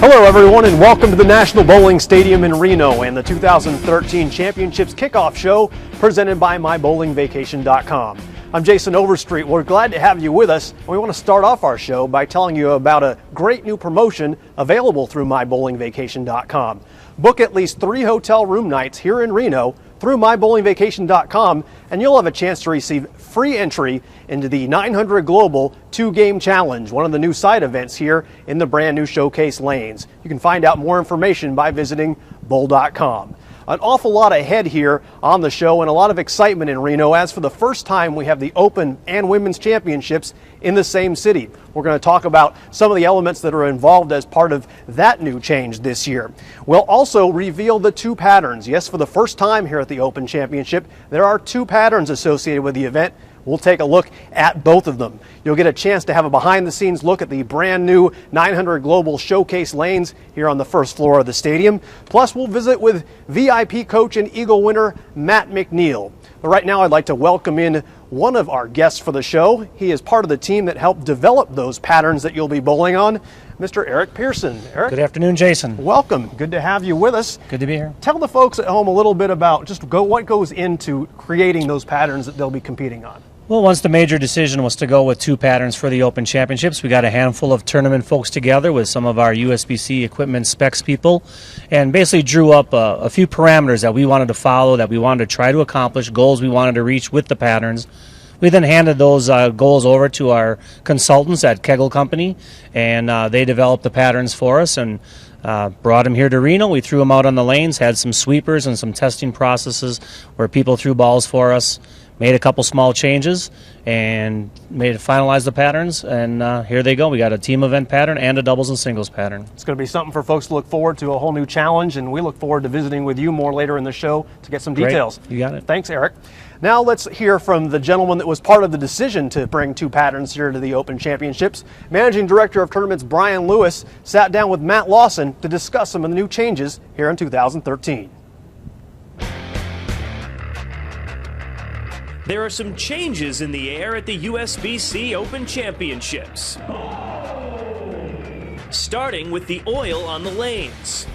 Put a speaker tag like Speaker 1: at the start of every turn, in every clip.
Speaker 1: Hello everyone and welcome to the National Bowling Stadium in Reno and the 2013 Championships Kickoff Show presented by MyBowlingVacation.com. I'm Jason Overstreet. We're glad to have you with us. We want to start off our show by telling you about a great new promotion available through MyBowlingVacation.com. Book at least 3 hotel room nights here in Reno through MyBowlingVacation.com and you'll have a chance to receive free entry into the 900 Global 2-Game Challenge, one of the new side events here in the brand new Showcase lanes. You can find out more information by visiting bowl.com. An awful lot ahead here on the show and a lot of excitement in Reno as for the first time we have the Open and Women's Championships in the same city. We're going to talk about some of the elements that are involved as part of that new change this year. We'll also reveal the 2 patterns. Yes, for the first time here at the Open Championship, there are 2 patterns associated with the event. We'll take a look at both of them. You'll get a chance to have a behind-the-scenes look at the brand new 900 Global Showcase lanes here on the first floor of the stadium. Plus, we'll visit with VIP coach and Eagle winner Matt McNeil. But right now, I'd like to welcome in one of our guests for the show. He is part of the team that helped develop those patterns that you'll be bowling on, Mr. Eric Pearson. Eric?
Speaker 2: Good afternoon, Jason.
Speaker 1: Welcome. Good to have you with us.
Speaker 2: Good to be here.
Speaker 1: Tell the folks at home a little bit about what goes into creating those patterns that they'll be competing on.
Speaker 2: Well, once the major decision was to go with 2 patterns for the Open Championships, we got a handful of tournament folks together with some of our USBC equipment specs people and basically drew up a few parameters that we wanted to follow, that we wanted to try to accomplish, goals we wanted to reach with the patterns. We then handed those goals over to our consultants at Kegel Company, and they developed the patterns for us and brought them here to Reno. We threw them out on the lanes, had some sweepers and some testing processes where people threw balls for us. Made a couple small changes and finalized the patterns, and here they go. We got a team event pattern and a doubles and singles pattern.
Speaker 1: It's going to be something for folks to look forward to, a whole new challenge, and we look forward to visiting with you more later in the show to get some details.
Speaker 2: Great. You got it.
Speaker 1: Thanks, Eric. Now let's hear from the gentleman that was part of the decision to bring 2 patterns here to the Open Championships. Managing Director of Tournaments Brian Lewis sat down with Matt Lawson to discuss some of the new changes here in 2013.
Speaker 3: There are some changes in the air at the USBC Open Championships. Starting with the oil on the lanes.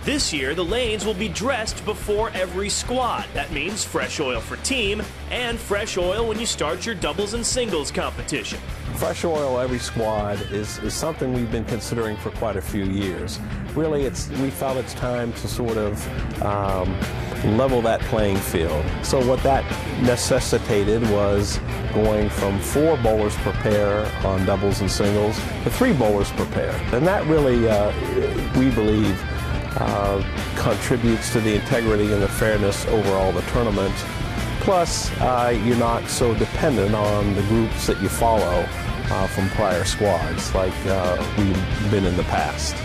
Speaker 3: This year, the lanes will be dressed before every squad. That means fresh oil for team and fresh oil when you start your doubles and singles competition.
Speaker 4: Fresh oil every squad is something we've been considering for quite a few years. Really, we felt it's time to sort of level that playing field. So what that necessitated was going from 4 bowlers per pair on doubles and singles to 3 bowlers per pair. And that really, we believe, contributes to the integrity and the fairness overall of the tournament. Plus, you're not so dependent on the groups that you follow from prior squads like we've been in the past.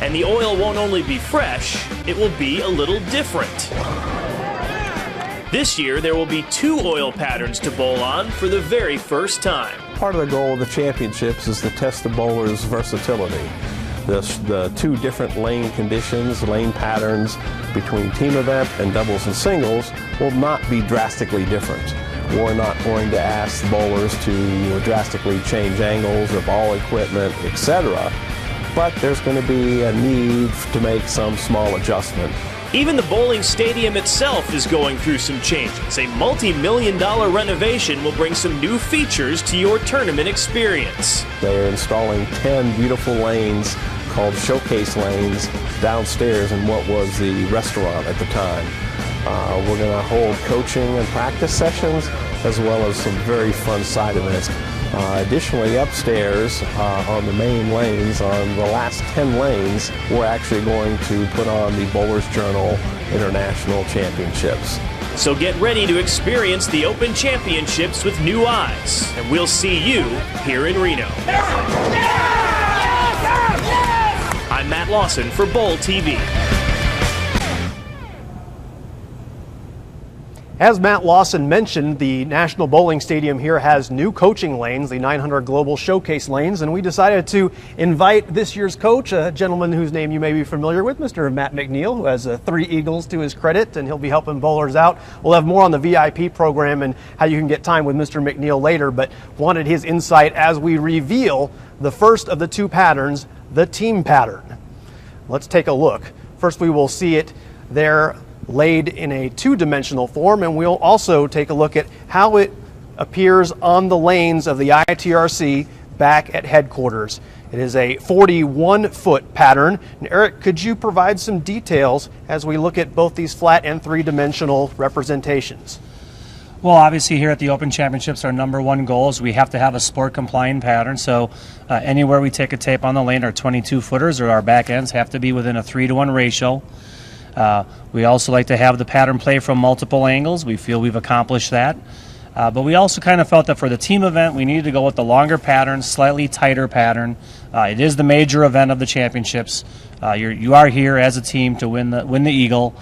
Speaker 3: And the oil won't only be fresh, it will be a little different. This year, there will be 2 oil patterns to bowl on for the very first time.
Speaker 4: Part of the goal of the championships is to test the bowler's versatility. The 2 different lane conditions, lane patterns between team event and doubles and singles will not be drastically different. We're not going to ask the bowlers to drastically change angles or ball equipment, etc. But there's going to be a need to make some small adjustment.
Speaker 3: Even the bowling stadium itself is going through some changes. A multi-million-dollar renovation will bring some new features to your tournament experience.
Speaker 4: They're installing 10 beautiful lanes called Showcase lanes downstairs in what was the restaurant at the time. We're going to hold coaching and practice sessions as well as some very fun side events. Additionally, upstairs on the main lanes, on the last 10 lanes, we're actually going to put on the Bowlers Journal International Championships.
Speaker 3: So get ready to experience the Open Championships with new eyes, and we'll see you here in Reno. I'm Matt Lawson for Bowl TV.
Speaker 1: As Matt Lawson mentioned, the National Bowling Stadium here has new coaching lanes, the 900 Global Showcase lanes, and we decided to invite this year's coach, a gentleman whose name you may be familiar with, Mr. Matt McNeil, who has 3 Eagles to his credit, and he'll be helping bowlers out. We'll have more on the VIP program and how you can get time with Mr. McNeil later, but wanted his insight as we reveal the first of the 2 patterns, the team pattern. Let's take a look. First, we will see it there laid in a 2-dimensional form, and we'll also take a look at how it appears on the lanes of the ITRC back at headquarters. It is a 41-foot pattern. And Eric, could you provide some details as we look at both these flat and 3-dimensional representations?
Speaker 2: Well, obviously here at the Open Championships, our #1 goal is we have to have a sport-compliant pattern. So anywhere we take a tape on the lane, our 22-footers or our back ends have to be within a 3-to-1 ratio. We also like to have the pattern play from multiple angles. We feel we've accomplished that. But we also kind of felt that for the team event, we needed to go with the longer pattern, slightly tighter pattern. It is the major event of the championships. You are here as a team to win the Eagle.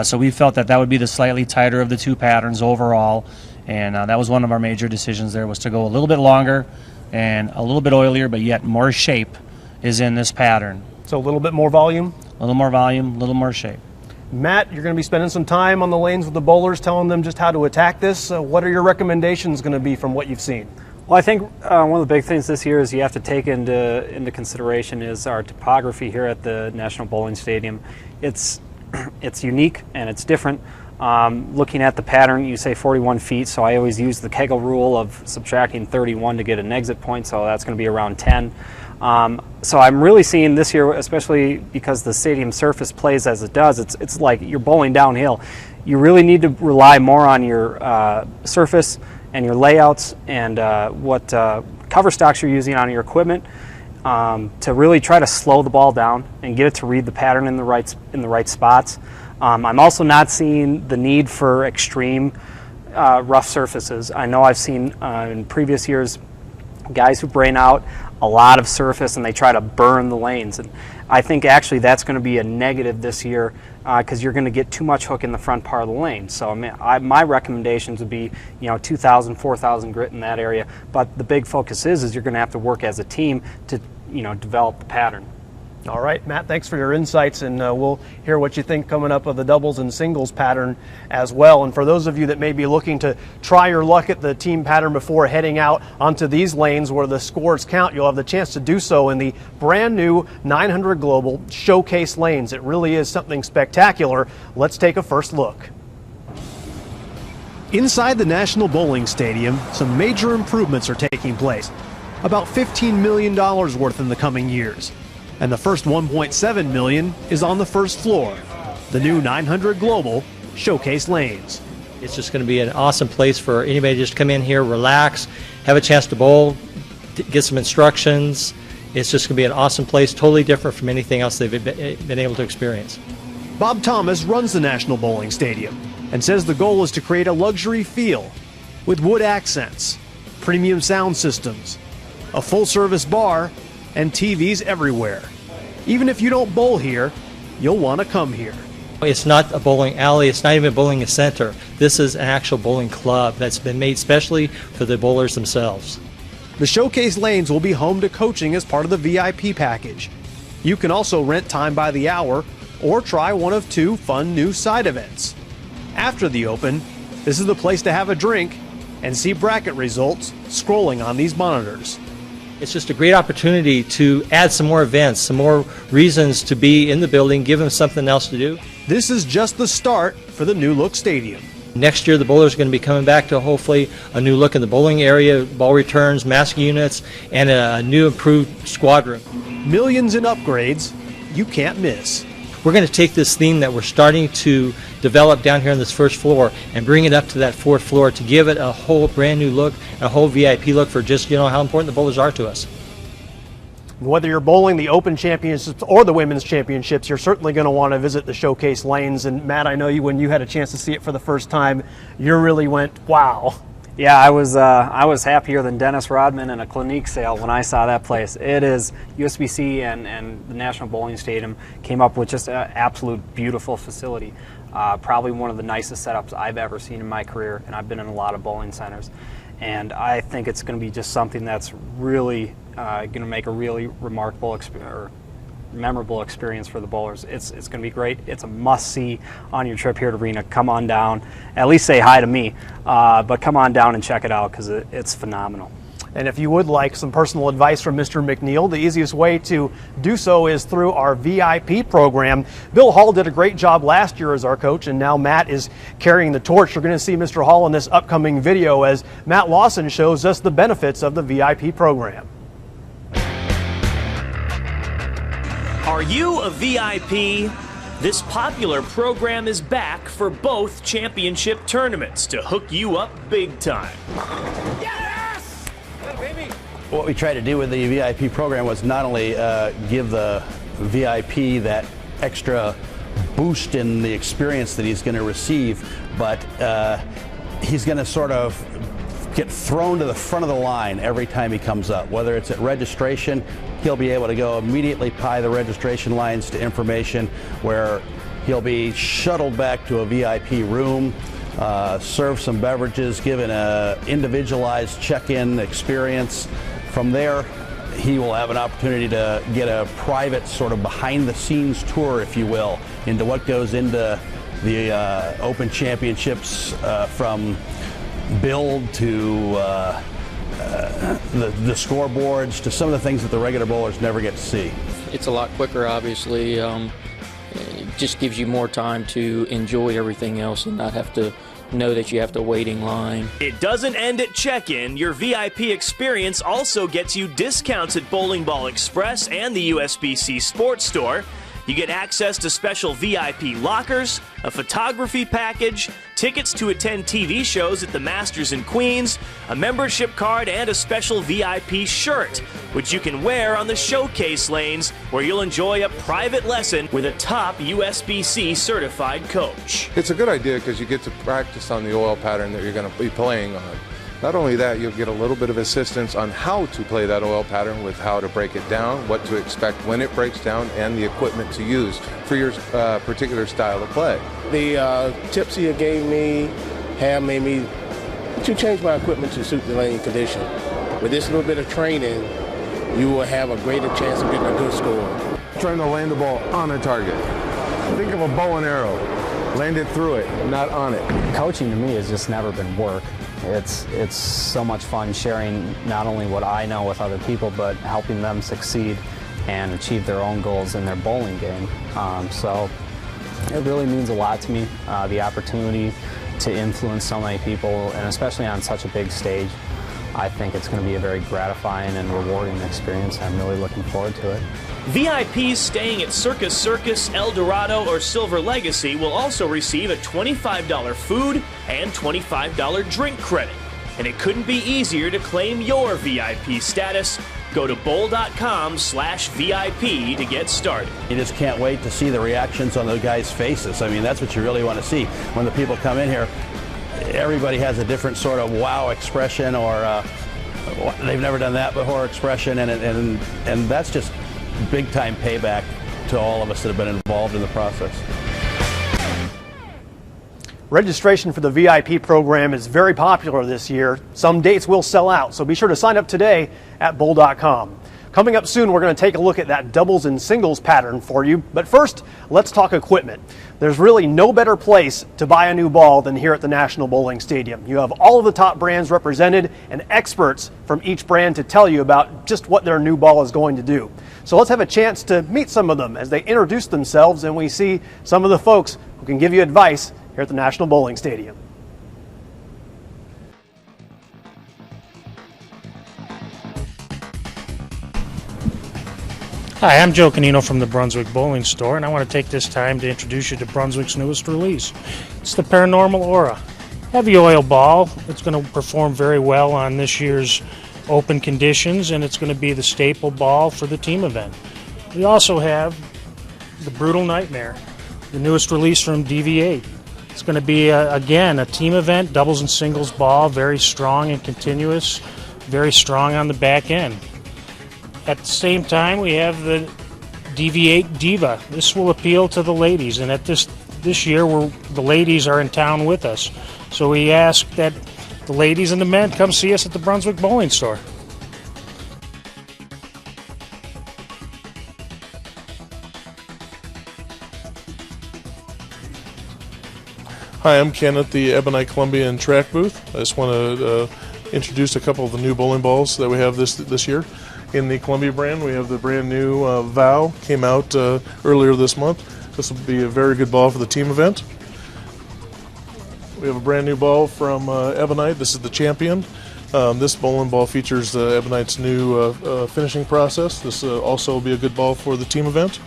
Speaker 2: So we felt that would be the slightly tighter of the 2 patterns overall. And that was one of our major decisions there, was to go a little bit longer and a little bit oilier, but yet more shape is in this pattern.
Speaker 1: So a little bit more volume?
Speaker 2: A little more volume, a little more shape.
Speaker 1: Matt, you're going to be spending some time on the lanes with the bowlers, telling them just how to attack this. What are your recommendations going to be from what you've seen?
Speaker 5: Well, I think one of the big things this year is you have to take into consideration is our topography here at the National Bowling Stadium. It's unique and it's different. Looking at the pattern, you say 41 feet, so I always use the Kegel rule of subtracting 31 to get an exit point, so that's going to be around 10. So I'm really seeing this year, especially because the stadium surface plays as it does, it's like you're bowling downhill. You really need to rely more on your surface and your layouts and what cover stocks you're using on your equipment to really try to slow the ball down and get it to read the pattern in the right spots. I'm also not seeing the need for extreme rough surfaces. I know I've seen in previous years guys who brain out a lot of surface and they try to burn the lanes, and I think actually that's going to be a negative this year because you're going to get too much hook in the front part of the lane. So I mean, my recommendations would be 2,000, 4,000 grit in that area, but the big focus is you're going to have to work as a team to develop the pattern.
Speaker 1: All right, Matt, thanks for your insights, and we'll hear what you think coming up of the doubles and singles pattern as well. And for those of you that may be looking to try your luck at the team pattern before heading out onto these lanes where the scores count, you'll have the chance to do so in the brand new 900 Global Showcase lanes. It really is something spectacular. Let's take a first look. Inside the National Bowling Stadium, some major improvements are taking place. About $15 million worth in the coming years. And the first $1.7 million is on the first floor, the new 900 Global Showcase lanes.
Speaker 6: It's just going to be an awesome place for anybody to just come in here, relax, have a chance to bowl, get some instructions. It's just going to be an awesome place, totally different from anything else they've been able to experience.
Speaker 1: Bob Thomas runs the National Bowling Stadium and says the goal is to create a luxury feel with wood accents, premium sound systems, a full-service bar, and TVs everywhere. Even if you don't bowl here, you'll want to come here.
Speaker 6: It's not a bowling alley, it's not even a bowling center. This is an actual bowling club that's been made specially for the bowlers themselves.
Speaker 1: The Showcase lanes will be home to coaching as part of the VIP package. You can also rent time by the hour or try one of 2 fun new side events. After the Open, this is the place to have a drink and see bracket results scrolling on these monitors.
Speaker 6: It's just a great opportunity to add some more events, some more reasons to be in the building, give them something else to do.
Speaker 1: This is just the start for the new look stadium.
Speaker 6: Next year the bowlers are going to be coming back to hopefully a new look in the bowling area, ball returns, mask units, and a new improved squad room.
Speaker 1: Millions in upgrades you can't miss.
Speaker 6: We're going to take this theme that we're starting to develop down here on this first floor and bring it up to that 4th floor to give it a whole brand new look, a whole VIP look for just how important the bowlers are to us.
Speaker 1: Whether you're bowling the Open Championships or the Women's Championships, you're certainly going to want to visit the Showcase lanes. And Matt, I know when you had a chance to see it for the first time, you really went, wow.
Speaker 5: Yeah, I was happier than Dennis Rodman in a Clinique sale when I saw that place. It is USBC and the National Bowling Stadium came up with just an absolute beautiful facility. Probably one of the nicest setups I've ever seen in my career, and I've been in a lot of bowling centers. And I think it's going to be just something that's really going to make a really remarkable or memorable experience for the bowlers. It's going to be great. It's a must-see on your trip here to Reno. Come on down. At least say hi to me, but come on down and check it out because it's phenomenal.
Speaker 1: And if you would like some personal advice from Mr. McNeil, the easiest way to do so is through our VIP program. Bill Hall did a great job last year as our coach, and now Matt is carrying the torch. You're going to see Mr. Hall in this upcoming video as Matt Lawson shows us the benefits of the VIP program.
Speaker 3: Are you a VIP? This popular program is back for both championship tournaments to hook you up big time.
Speaker 7: What we tried to do with the VIP program was not only give the VIP that extra boost in the experience that he's going to receive, but he's going to sort of get thrown to the front of the line every time he comes up. Whether it's at registration, he'll be able to go immediately pie the registration lines to information, where he'll be shuttled back to a VIP room, serve some beverages, given an individualized check-in experience. From there, he will have an opportunity to get a private sort of behind-the-scenes tour, if you will, into what goes into the Open Championships, from build to the scoreboards, to some of the things that the regular bowlers never get to see.
Speaker 8: It's a lot quicker, obviously. It just gives you more time to enjoy everything else and not have to know that you have to wait in line.
Speaker 3: It doesn't end at check-in. Your VIP experience also gets you discounts at Bowling Ball Express and the USBC Sports Store. You get access to special VIP lockers, a photography package, tickets to attend TV shows at the Masters and Queens, a membership card, and a special VIP shirt, which you can wear on the showcase lanes, where you'll enjoy a private lesson with a top USBC certified coach.
Speaker 9: It's a good idea because you get to practice on the oil pattern that you're going to be playing on. Not only that, you'll get a little bit of assistance on how to play that oil pattern, with how to break it down, what to expect when it breaks down, and the equipment to use for your particular style of play.
Speaker 10: The tips you gave me have made me to change my equipment to suit the lane condition. With this little bit of training, you will have a greater chance of getting a good score.
Speaker 9: Trying to land the ball on a target. Think of a bow and arrow. Land it through it, not on it.
Speaker 5: Coaching to me has just never been work. It's so much fun sharing not only what I know with other people, but helping them succeed and achieve their own goals in their bowling game. So it really means a lot to me, the opportunity to influence so many people, and especially on such a big stage. I think it's going to be a very gratifying and rewarding experience. I'm really looking forward to it.
Speaker 3: VIPs staying at Circus Circus, El Dorado, or Silver Legacy will also receive a $25 food and $25 drink credit. And it couldn't be easier to claim your VIP status. Go to bowl.com/VIP to get started.
Speaker 7: You just can't wait to see the reactions on the guys' faces. I mean, that's what you really want to see when the people come in here. Everybody has a different sort of wow expression, or they've never done that before expression, and that's just big time payback to all of us that have been involved in the process.
Speaker 1: Registration for the VIP program is very popular this year. Some dates will sell out, so be sure to sign up today at bowl.com. Coming up soon, we're going to take a look at that doubles and singles pattern for you. But first, let's talk equipment. There's really no better place to buy a new ball than here at the National Bowling Stadium. You have all of the top brands represented and experts from each brand to tell you about just what their new ball is going to do. So let's have a chance to meet some of them as they introduce themselves, and we see some of the folks who can give you advice here at the National Bowling Stadium.
Speaker 11: Hi, I'm Joe Canino from the Brunswick Bowling Store, and I want to take this time to introduce you to Brunswick's newest release. It's the Paranormal Aura. Heavy oil ball. It's going to perform very well on this year's open conditions, and it's going to be the staple ball for the team event. We also have the Brutal Nightmare, the newest release from DV8. It's going to be, again, a team event, doubles and singles ball, very strong and continuous, very strong on the back end. At the same time, we have the DV8 Diva. This will appeal to the ladies, and at this this year the ladies are in town with us. So we ask that the ladies and the men come see us at the Brunswick Bowling Store.
Speaker 12: Hi, I'm Ken at the Ebonite Columbia and Track booth. I just want to introduce a couple of the new bowling balls that we have this year. In the Columbia brand, we have the brand new Vow, came out earlier this month. This will be a very good ball for the team event. We have a brand new ball from Ebonite. This is the Champion. This bowling ball features Ebonite's new finishing process. This also will be a good ball for the team event.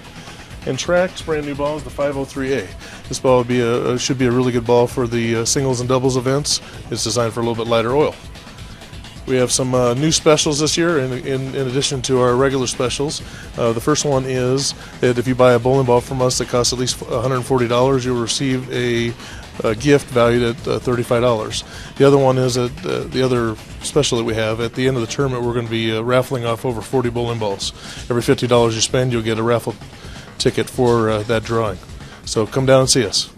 Speaker 12: And Track's brand new ball is the 503A. This ball would should be a really good ball for the singles and doubles events. It's designed for a little bit lighter oil. We have some new specials this year in addition to our regular specials. The first one is that if you buy a bowling ball from us that costs at least $140, you'll receive a gift valued at $35. The other one is that the other special that we have, at the end of the tournament, we're going to be raffling off over 40 bowling balls. Every $50 you spend, you'll get a raffle ticket for that drawing. So come down and see us.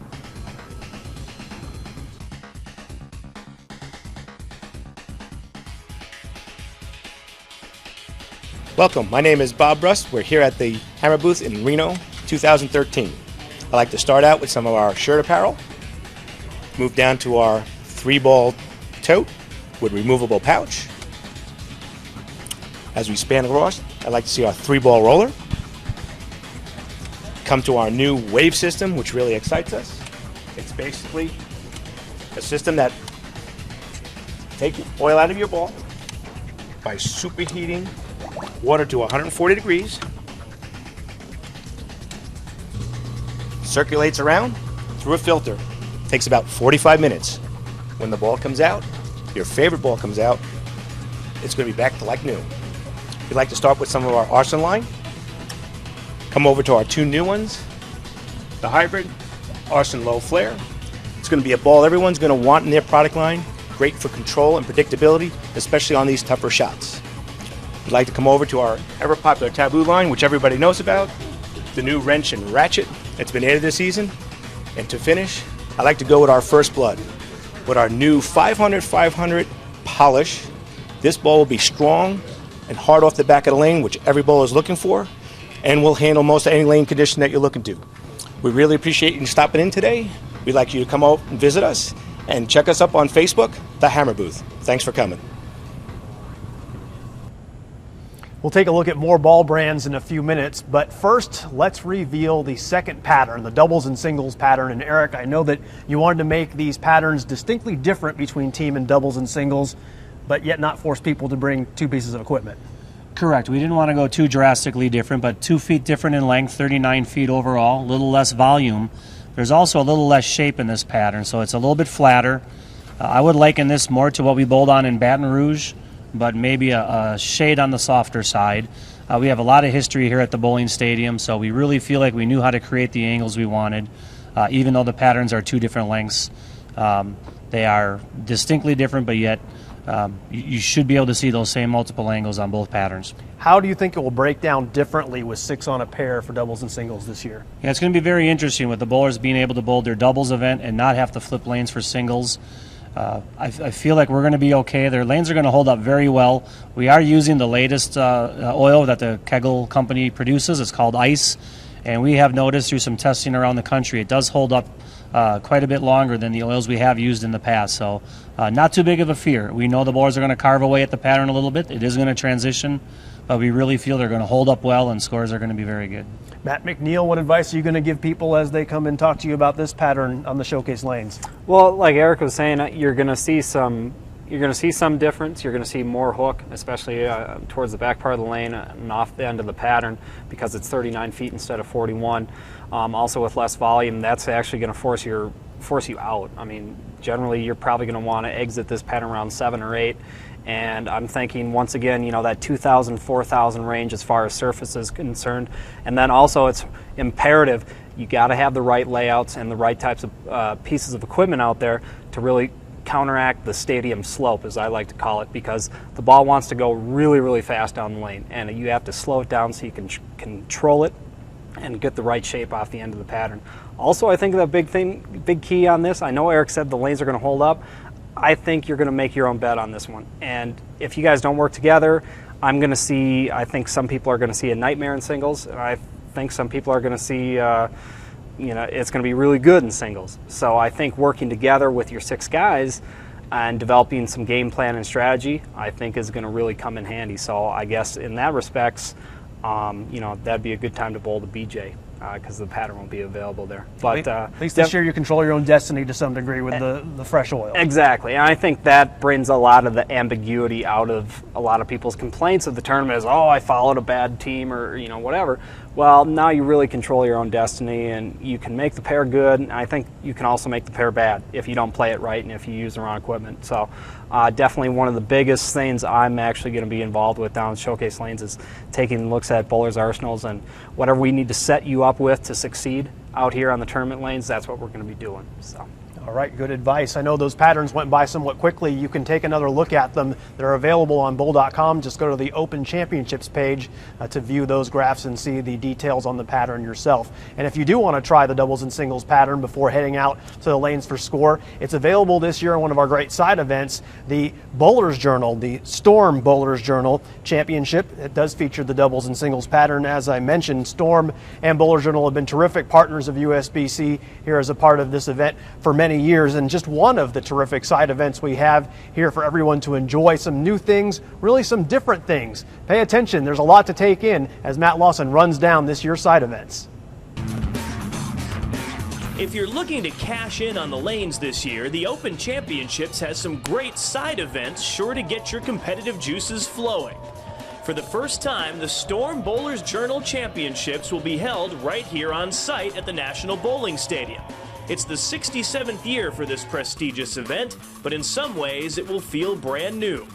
Speaker 13: Welcome, my name is Bob Rust. We're here at the Hammer booth in Reno 2013. I'd like to start out with some of our shirt apparel, move down to our 3-ball tote with removable pouch. As we span across, I'd like to see our 3-ball roller. Come to our new wave system, which really excites us. It's basically a system that takes oil out of your ball by superheating water to 140 degrees, circulates around through a filter. Takes about 45 minutes. When the ball comes out, your favorite ball comes out, it's going to be back to like new. We'd like to start with some of our Arson line. Come over to our 2 new ones, the hybrid Arson Low Flare. It's going to be a ball everyone's going to want in their product line. Great for control and predictability, especially on these tougher shots. We'd like to come over to our ever popular Taboo line, which everybody knows about, the new wrench and ratchet that's been added this season. And to finish, I like to go with our First Blood, with our new 500/500 polish. This ball will be strong and hard off the back of the lane, which every bowler is looking for, and will handle most any lane condition that you're looking to. We really appreciate you stopping in today. We'd like you to come out and visit us and check us up on Facebook, The Hammer Booth. Thanks for coming.
Speaker 1: We'll take a look at more ball brands in a few minutes, but first let's reveal the second pattern, the doubles and singles pattern. And Eric, I know that you wanted to make these patterns distinctly different between team and doubles and singles, but yet not force people to bring 2 pieces of equipment.
Speaker 2: Correct. We didn't want to go too drastically different, but 2 feet different in length, 39 feet overall, a little less volume. There's also a little less shape in this pattern, so it's a little bit flatter. I would liken this more to what we bowled on in Baton Rouge, but maybe a shade on the softer side. We have a lot of history here at the bowling stadium, so we really feel like we knew how to create the angles we wanted, even though the patterns are 2 different lengths. They are distinctly different, but yet you should be able to see those same multiple angles on both patterns.
Speaker 1: How do you think it will break down differently with 6 on a pair for doubles and singles this year?
Speaker 2: Yeah, it's going to be very interesting with the bowlers being able to bowl their doubles event and not have to flip lanes for singles. I feel like we're going to be okay. Their lanes are going to hold up very well. We are using the latest oil that the Kegel company produces. It's called Ice, and we have noticed through some testing around the country it does hold up quite a bit longer than the oils we have used in the past. So not too big of a fear. We know the bowlers are going to carve away at the pattern a little bit. It is going to transition, but we really feel they're going to hold up well and scores are going to be very good.
Speaker 1: Matt McNeil, what advice are you going to give people as they come and talk to you about this pattern on the showcase lanes?
Speaker 5: Well, like Eric was saying, you're going to see some difference. You're going to see more hook, especially towards the back part of the lane and off the end of the pattern, because it's 39 feet instead of 41. Also with less volume, that's actually going to force you out. I mean, generally you're probably going to want to exit this pattern around 7 or 8. And I'm thinking, once again, that 2,000, 4,000 range as far as surface is concerned. And then also it's imperative you got to have the right layouts and the right types of pieces of equipment out there to really counteract the stadium slope, as I like to call it, because the ball wants to go really, really fast down the lane. And you have to slow it down so you can control it and get the right shape off the end of the pattern. Also, I think the big key on this, I know Eric said the lanes are going to hold up. I think you're going to make your own bet on this one. And if you guys don't work together, I think some people are going to see a nightmare in singles. And I think some people are going to see, it's going to be really good in singles. So I think working together with your 6 guys and developing some game plan and strategy, I think is going to really come in handy. So I guess in that respects, that'd be a good time to bowl the BJ. Because the pattern won't be available there. But
Speaker 1: at least this year you control your own destiny to some degree with the fresh oil.
Speaker 5: Exactly, and I think that brings a lot of the ambiguity out of a lot of people's complaints of the tournament is, I followed a bad team or whatever. Well, now you really control your own destiny, and you can make the pair good, and I think you can also make the pair bad if you don't play it right and if you use the wrong equipment. So definitely one of the biggest things I'm actually going to be involved with down at Showcase Lanes is taking looks at bowlers' arsenals, and whatever we need to set you up with to succeed out here on the tournament lanes, that's what we're going to be doing. So.
Speaker 1: All right, good advice. I know those patterns went by somewhat quickly. You can take another look at them. They're available on bowl.com. Just go to the Open Championships page to view those graphs and see the details on the pattern yourself. And if you do want to try the doubles and singles pattern before heading out to the lanes for score, it's available this year in one of our great side events, the Bowlers Journal, the Storm Bowlers Journal Championship. It does feature the doubles and singles pattern. As I mentioned, Storm and Bowlers Journal have been terrific partners of USBC here as a part of this event for many years, and just one of the terrific side events we have here for everyone to enjoy some new things, really some different things. Pay attention, there's a lot to take in as Matt Lawson runs down this year's side events.
Speaker 3: If you're looking to cash in on the lanes this year, the Open Championships has some great side events sure to get your competitive juices flowing. For the first time, the Storm Bowlers Journal Championships will be held right here on site at the National Bowling Stadium. It's the 67th year for this prestigious event, but in some ways it will feel brand new.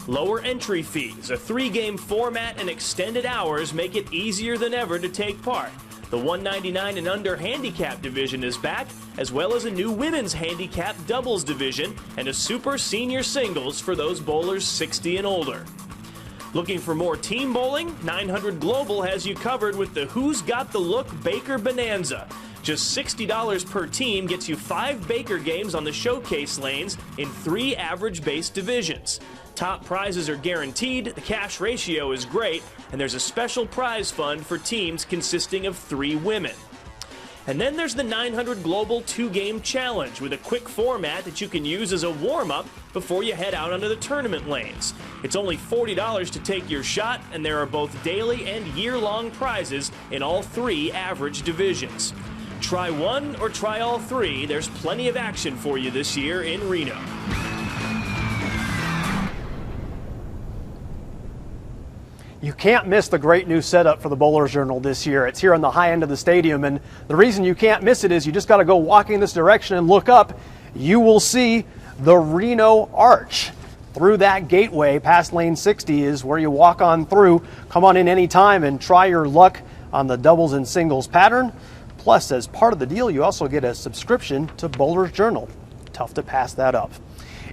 Speaker 3: Lower entry fees, a 3-game format, and extended hours make it easier than ever to take part. The 199 and under handicap division is back, as well as a new women's handicap doubles division and a super senior singles for those bowlers 60 and older. Looking for more team bowling? 900 Global has you covered with the Who's Got the Look Baker Bonanza. Just $60 per team gets you 5 Baker games on the showcase lanes in 3 average-based divisions. Top prizes are guaranteed, the cash ratio is great, and there's a special prize fund for teams consisting of 3 women. And then there's the 900 Global 2-Game Challenge with a quick format that you can use as a warm-up before you head out onto the tournament lanes. It's only $40 to take your shot, and there are both daily and year-long prizes in all 3 average divisions. Try one or try all 3. There's plenty of action for you this year in Reno.
Speaker 1: You can't miss the great new setup for the Bowlers Journal this year. It's here on the high end of the stadium, and the reason you can't miss it is you just got to go walking this direction and look up. You will see the Reno Arch. Through that gateway past lane 60 is where you walk on through. Come on in anytime and try your luck on the doubles and singles pattern. Plus, as part of the deal, you also get a subscription to Bowlers Journal. Tough to pass that up.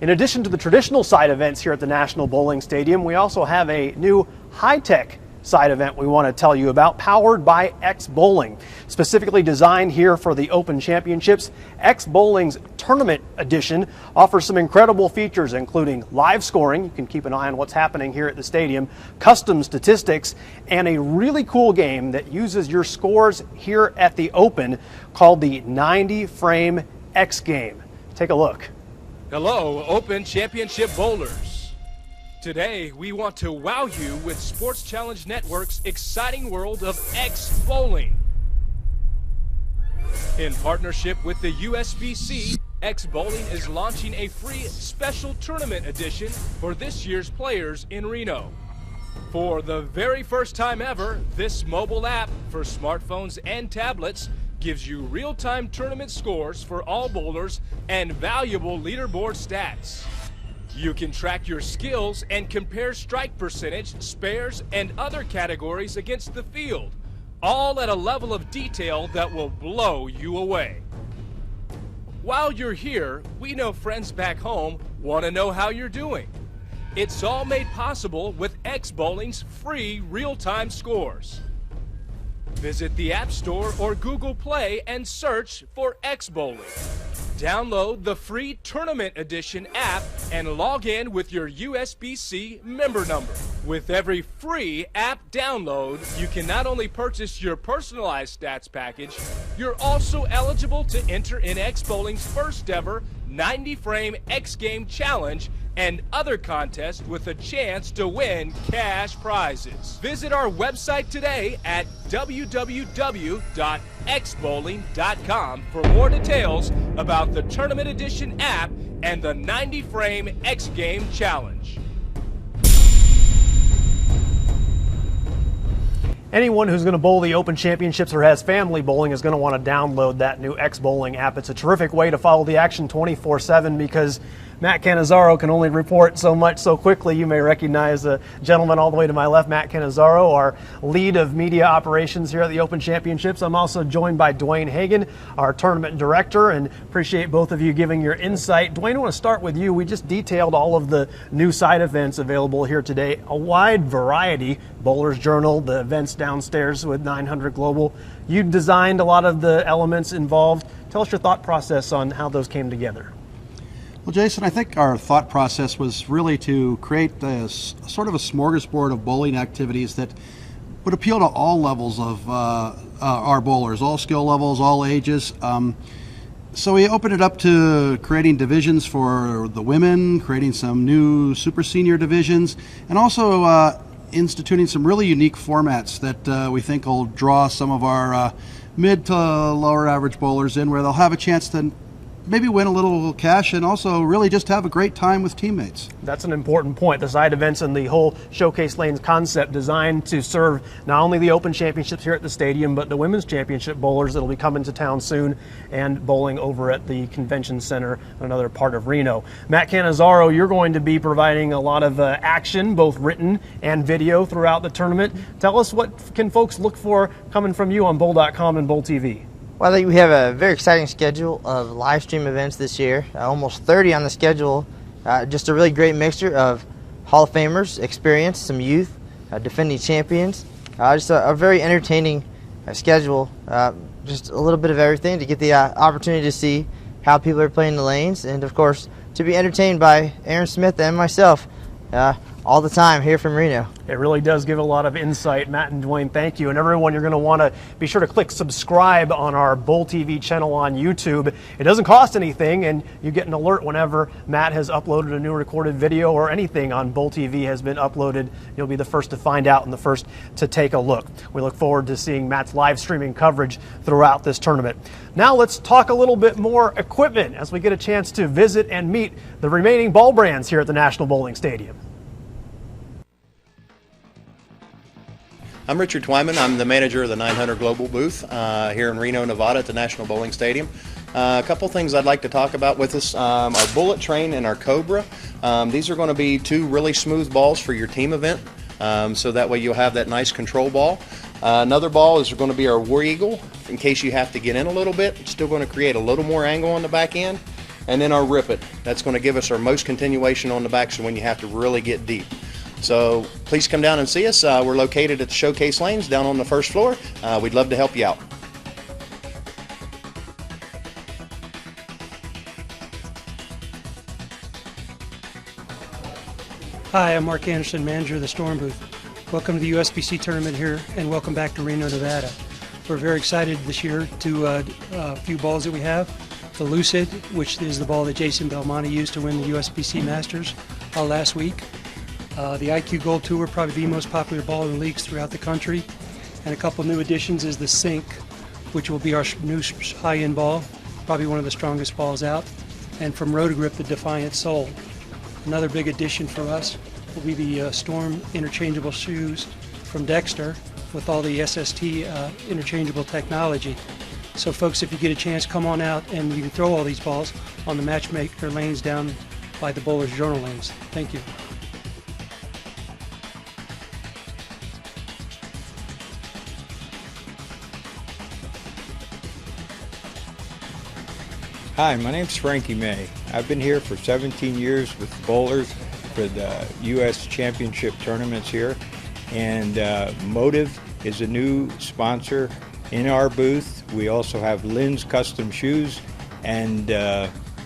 Speaker 1: In addition to the traditional side events here at the National Bowling Stadium, we also have a new high-tech side event we want to tell you about, powered by X Bowling. Specifically designed here for the Open Championships, X Bowling's Tournament Edition offers some incredible features, including live scoring. You can keep an eye on what's happening here at the stadium, custom statistics, and a really cool game that uses your scores here at the Open called the 90-Frame X Game. Take a look.
Speaker 14: Hello, Open Championship bowlers. Today, we want to wow you with Sports Challenge Network's exciting world of X Bowling. In partnership with the USBC, X Bowling is launching a free special tournament edition for this year's players in Reno. For the very first time ever, this mobile app for smartphones and tablets gives you real-time tournament scores for all bowlers and valuable leaderboard stats. You can track your skills and compare strike percentage, spares, and other categories against the field, all at a level of detail that will blow you away. While you're here, we know friends back home want to know how you're doing. It's all made possible with X Bowling's free real-time scores. Visit the App Store or Google Play and search for X Bowling. Download the free Tournament Edition app and log in with your USBC member number. With every free app download, you can not only purchase your personalized stats package, you're also eligible to enter in X Bowling's first ever 90-frame X Game Challenge and other contests with a chance to win cash prizes. Visit our website today at www.xbowling.com for more details about the Tournament Edition app and the 90-frame X Game Challenge.
Speaker 1: Anyone who's going to bowl the Open Championships or has family bowling is going to want to download that new X Bowling app. It's a terrific way to follow the action 24/7 because Matt Cannizzaro can only report so much so quickly. You may recognize the gentleman all the way to my left, Matt Cannizzaro, our lead of media operations here at the Open Championships. I'm also joined by Dwayne Hagan, our tournament director, and appreciate both of you giving your insight. Dwayne, I want to start with you. We just detailed all of the new side events available here today, a wide variety. Bowler's Journal, the events downstairs with 900 Global. You designed a lot of the elements involved. Tell us your thought process on how those came together.
Speaker 15: Well, Jason, I think our thought process was really to create sort of a smorgasbord of bowling activities that would appeal to all levels of our bowlers, all skill levels, all ages. So we opened it up to creating divisions for the women, creating some new super senior divisions, and also instituting some really unique formats that we think will draw some of our mid to lower average bowlers in, where they'll have a chance to maybe win a little cash and also really just have a great time with teammates.
Speaker 1: That's an important point. The side events and the whole Showcase Lanes concept designed to serve not only the Open Championships here at the stadium, but the Women's Championship bowlers that will be coming to town soon and bowling over at the Convention Center, another part of Reno. Matt Cannizzaro, you're going to be providing a lot of action, both written and video, throughout the tournament. Tell us, what can folks look for coming from you on Bowl.com and Bowl TV?
Speaker 16: Well, I think we have a very exciting schedule of live stream events this year, almost 30 on the schedule. Just a really great mixture of Hall of Famers, experience, some youth, defending champions. Just a very entertaining schedule, just a little bit of everything to get the opportunity to see how people are playing the lanes, and of course to be entertained by Aaron Smith and myself all the time here from Reno.
Speaker 1: It really does give a lot of insight. Matt and Dwayne, thank you. And everyone, you're going to want to be sure to click subscribe on our Bowl TV channel on YouTube. It doesn't cost anything, and you get an alert whenever Matt has uploaded a new recorded video or anything on Bowl TV has been uploaded. You'll be the first to find out and the first to take a look. We look forward to seeing Matt's live streaming coverage throughout this tournament. Now let's talk a little bit more equipment as we get a chance to visit and meet the remaining ball brands here at the National Bowling Stadium.
Speaker 17: I'm Richard Twyman. I'm the manager of the 900 Global booth here in Reno, Nevada at the National Bowling Stadium. A couple things I'd like to talk about with us, our Bullet Train and our Cobra. These are going to be two really smooth balls for your team event, so that way you'll have that nice control ball. Another ball is going to be our War Eagle, in case you have to get in a little bit. It's still going to create a little more angle on the back end. And then our Rip It. That's going to give us our most continuation on the back, so when you have to really get deep. So please come down and see us. We're located at the Showcase Lanes down on the first floor. We'd love to help you out.
Speaker 18: Hi, I'm Mark Anderson, manager of the Storm booth. Welcome to the USBC tournament here, and welcome back to Reno, Nevada. We're very excited this year to a few balls that we have. The Lucid, which is the ball that Jason Belmonte used to win the USBC Masters last week. The IQ Gold Tour, probably the most popular ball in the leagues throughout the country. And a couple new additions is the Sync, which will be our new high-end ball, probably one of the strongest balls out. And from Rotagrip, the Defiant Soul. Another big addition for us will be the Storm interchangeable shoes from Dexter with all the SST interchangeable technology. So folks, if you get a chance, come on out and you can throw all these balls on the matchmaker lanes down by the Bowler's Journal lanes. Thank you.
Speaker 19: Hi, my name's Frankie May. I've been here for 17 years with the bowlers for the U.S. Championship tournaments here. And motive is a new sponsor in our booth. We also have Lynn's Custom Shoes and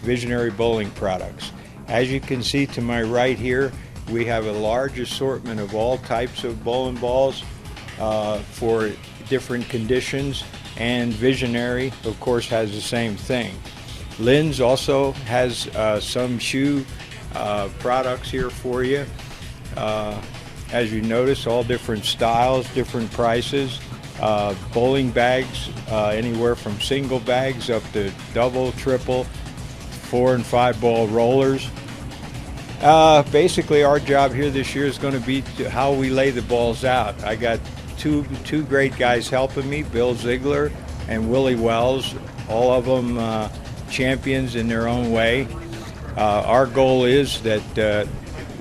Speaker 19: Visionary Bowling products. As you can see to my right here, we have a large assortment of all types of bowling balls for different conditions, and Visionary, of course, has the same thing. Lynn's also has some shoe products here for you. As you notice, all different styles, different prices. Bowling bags, anywhere from single bags up to double, triple, 4 and 5 ball rollers. Basically, our job here this year is going to be how we lay the balls out. I got two great guys helping me, Bill Ziegler and Willie Wells, all of them champions in their own way. Our goal is that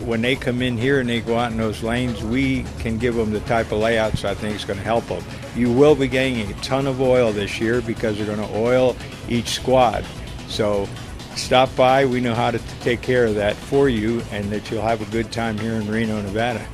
Speaker 19: when they come in here and they go out in those lanes, we can give them the type of layouts I think is going to help them. You will be getting a ton of oil this year because they're going to oil each squad. So stop by. We know how to take care of that for you, and that you'll have a good time here in Reno, Nevada.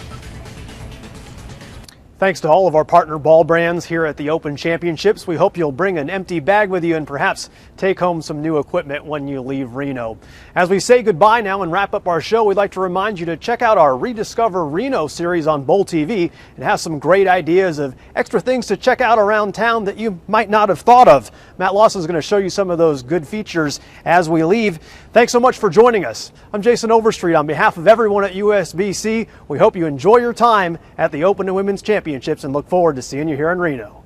Speaker 1: Thanks to all of our partner ball brands here at the Open Championships. We hope you'll bring an empty bag with you and perhaps take home some new equipment when you leave Reno. As we say goodbye now and wrap up our show, we'd like to remind you to check out our Rediscover Reno series on Bowl TV. It has some great ideas of extra things to check out around town that you might not have thought of. Matt Lawson is going to show you some of those good features as we leave. Thanks so much for joining us. I'm Jason Overstreet. On behalf of everyone at USBC, we hope you enjoy your time at the Open and Women's Championships and look forward to seeing you here in Reno.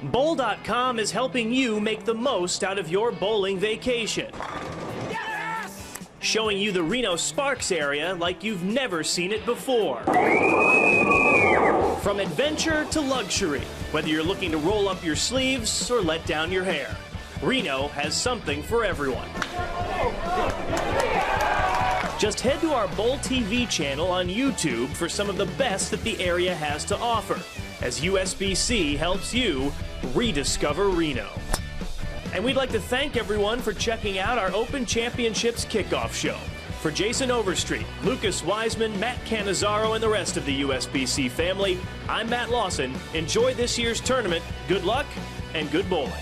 Speaker 3: Bowl.com is helping you make the most out of your bowling vacation. Showing you the Reno Sparks area like you've never seen it before. From adventure to luxury, whether you're looking to roll up your sleeves or let down your hair, Reno has something for everyone. Just head to our Bowl TV channel on YouTube for some of the best that the area has to offer, as USBC helps you rediscover Reno. And we'd like to thank everyone for checking out our Open Championships Kickoff show. For Jason Overstreet, Lucas Wiseman, Matt Cannizzaro, and the rest of the USBC family, I'm Matt Lawson. Enjoy this year's tournament. Good luck and good bowling.